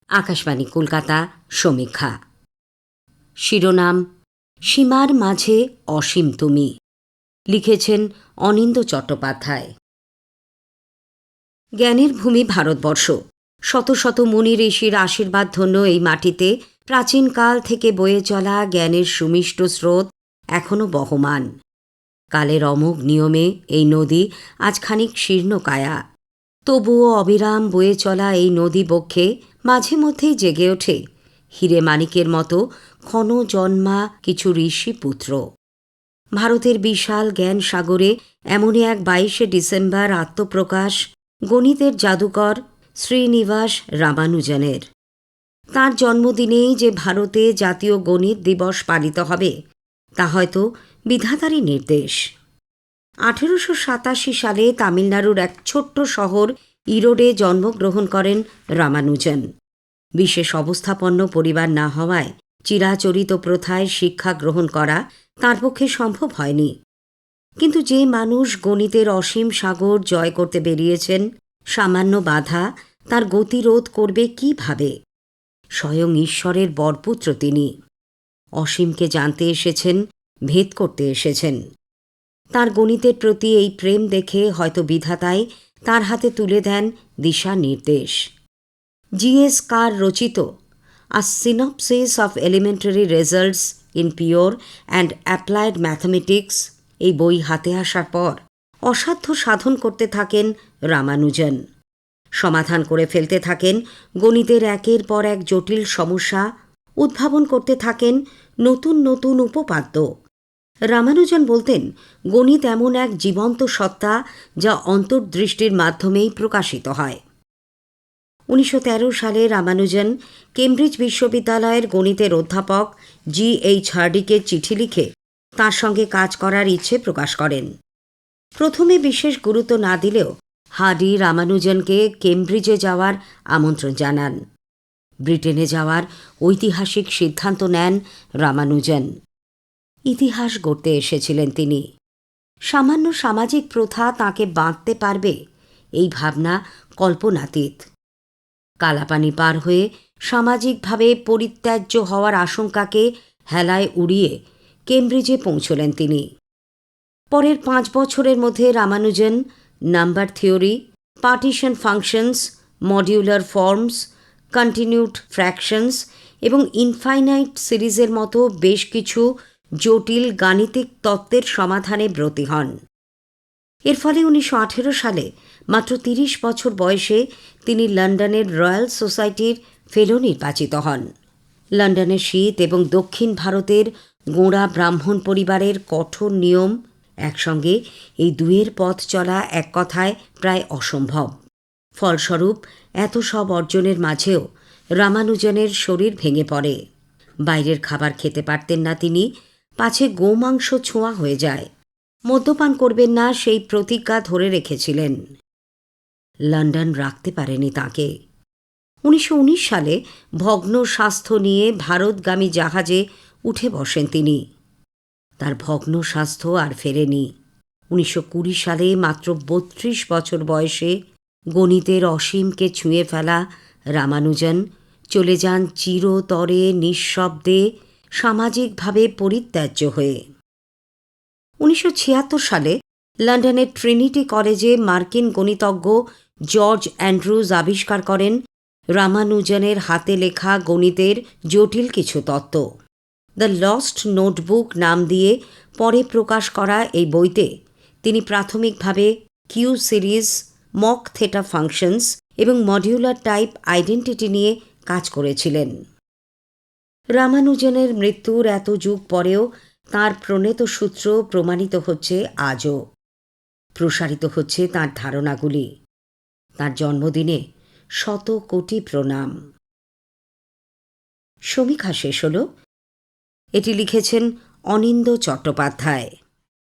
আকাশবাণী কলকাতা সমীক্ষা। শিরোনাম সীমার মাঝে অসীম তুমি। লিখেছেন অনিন্দ্য চট্টোপাধ্যায়। জ্ঞানের ভূমি ভারতবর্ষ। শত শত মুনি ঋষির আশীর্বাদ ধন্য এই মাটিতে প্রাচীনকাল থেকে বয়ে চলা জ্ঞানের সুমিষ্ট স্রোত এখনও বহমান। কালের অমোঘ নিয়মে এই নদী আজ খানিক শীর্ণকায়া। তবুও অবিরাম বয়ে চলা এই নদী বক্ষে মাঝে মধ্যেই জেগে ওঠে হীরে মানিকের মতো ক্ষণ জন্মা কিছু ঋষি পুত্র। ভারতের বিশাল জ্ঞান সাগরে এমনই এক 22শে ডিসেম্বর আত্মপ্রকাশ গণিতের জাদুকর শ্রীনিবাস রামানুজনের। তাঁর জন্মদিনেই যে ভারতে জাতীয় গণিত দিবস পালিত হবে তা হয়তো বিধাতারই নির্দেশ। 1887 সালে তামিলনাড়ুর এক ছোট্ট শহর ইরোডে জন্মগ্রহণ করেন রামানুজন। বিশেষ অবস্থাপন্ন পরিবার না হওয়ায় চিরাচরিত প্রথায় শিক্ষা গ্রহণ করা তাঁর পক্ষে সম্ভব হয়নি। কিন্তু যে মানুষ গণিতের অসীম সাগর জয় করতে বেরিয়েছেন, সামান্য বাধা তার গতিরোধ করবে কিভাবে? স্বয়ং ঈশ্বরের বরপুত্র তিনি। অসীমকে জানতে এসেছেন, ভেদ করতে এসেছেন। তার গণিতের প্রতি এই প্রেম দেখে হয়তো বিধাতাই তার হাতে তুলে দেন দিশা নির্দেশ। জি.এস. কার রচিত a synopsis of elementary results in pure and applied mathematics এই বই হাতে আসার পর অসাধ্য সাধন করতে থাকেন রামানুজন। সমাধান করে ফেলতে থাকেন গণিতের একের পর এক জটিল সমস্যা, উদ্ভাবন করতে থাকেন নতুন নতুন উপপাদ্য। রামানুজন বলতেন, গণিত এমন এক জীবন্ত সত্তা যা অন্তর্দৃষ্টির মাধ্যমেই প্রকাশিত হয়। 1913 সালে রামানুজন কেমব্রিজ বিশ্ববিদ্যালয়ের গণিতের অধ্যাপক জি.এইচ. হার্ডিকে চিঠি লিখে তাঁর সঙ্গে কাজ করার ইচ্ছে প্রকাশ করেন। প্রথমে বিশেষ গুরুত্ব না দিলেও হার্ডি রামানুজনকে কেমব্রিজে যাওয়ার আমন্ত্রণ জানান। ব্রিটেনে যাওয়ার ঐতিহাসিক সিদ্ধান্ত নেন রামানুজন। ইতিহাস গড়তে এসেছিলেন তিনি। সামান্য সামাজিক প্রথা তাঁকে বাঁধতে পারবে এই ভাবনা কল্পনাতীত। কালাপানি পার হয়ে সামাজিকভাবে পরিত্যাজ্য হওয়ার আশঙ্কাকে হেলায় উড়িয়ে কেমব্রিজে পৌঁছলেন তিনি। পরের 5 বছরের মধ্যে Ramanujan number theory, partition functions, modular forms, continued fractions এবং ইনফাইনাইট সিরিজের মতো বেশ কিছু জটিল গাণিতিক তত্ত্বের সমাধানে ব্রতী হন। এর ফলে 1918 সালে মাত্র 30 বছর বয়সে তিনি লন্ডনের রয়্যাল সোসাইটির ফেলো নির্বাচিত হন। লন্ডনের শীত এবং দক্ষিণ ভারতের গোঁড়া ব্রাহ্মণ পরিবারের কঠোর নিয়ম একসঙ্গে এই দুয়ের পথ চলা এক কথায় প্রায় অসম্ভব। ফলস্বরূপ এত সব অর্জনের মাঝেও রামানুজনের শরীর ভেঙে পড়ে। বাইরের খাবার খেতে পারতেন না তিনি, পাছে গোমাংস ছোঁয়া হয়ে যায়। মদ্যপান করবেন না সেই প্রতিজ্ঞা ধরে রেখেছিলেন। লন্ডন রাখতে পারেনি তাঁকে। 1919 সালে ভগ্ন স্বাস্থ্য নিয়ে ভারতগামী জাহাজে উঠে বসেন তিনি। তার ভগ্ন স্বাস্থ্য আর ফেরেনি। 1920 সালে মাত্র 32 বছর বয়সে গণিতের অসীমকে ছুঁয়ে ফেলা রামানুজন চলে যান চিরতরে নিঃশব্দে, সামাজিকভাবে পরিত্যাজ্য হয়ে। 1976 সালে লন্ডনের ট্রিনিটি কলেজে মার্কিন গণিতজ্ঞ জর্জ অ্যান্ড্রুজ আবিষ্কার করেন রামানুজনের হাতে লেখা গণিতের জটিল কিছু তত্ত্ব। দ্য লস্ট নোটবুক নাম দিয়ে পরে প্রকাশ করা এই বইতে তিনি প্রাথমিকভাবে Q series, mock theta functions এবং মডিউলার টাইপ আইডেন্টিটি নিয়ে কাজ করেছিলেন। রামানুজনের মৃত্যুর এত যুগ পরেও তাঁর প্রণীত সূত্র প্রমাণিত হচ্ছে আজও। প্রসারিত হচ্ছে তাঁর ধারণাগুলি। তাঁর জন্মদিনে 100 কোটি প্রণাম। সমীক্ষা শেষ হল। এটি লিখেছেন অনিন্দ্য চট্টোপাধ্যায়।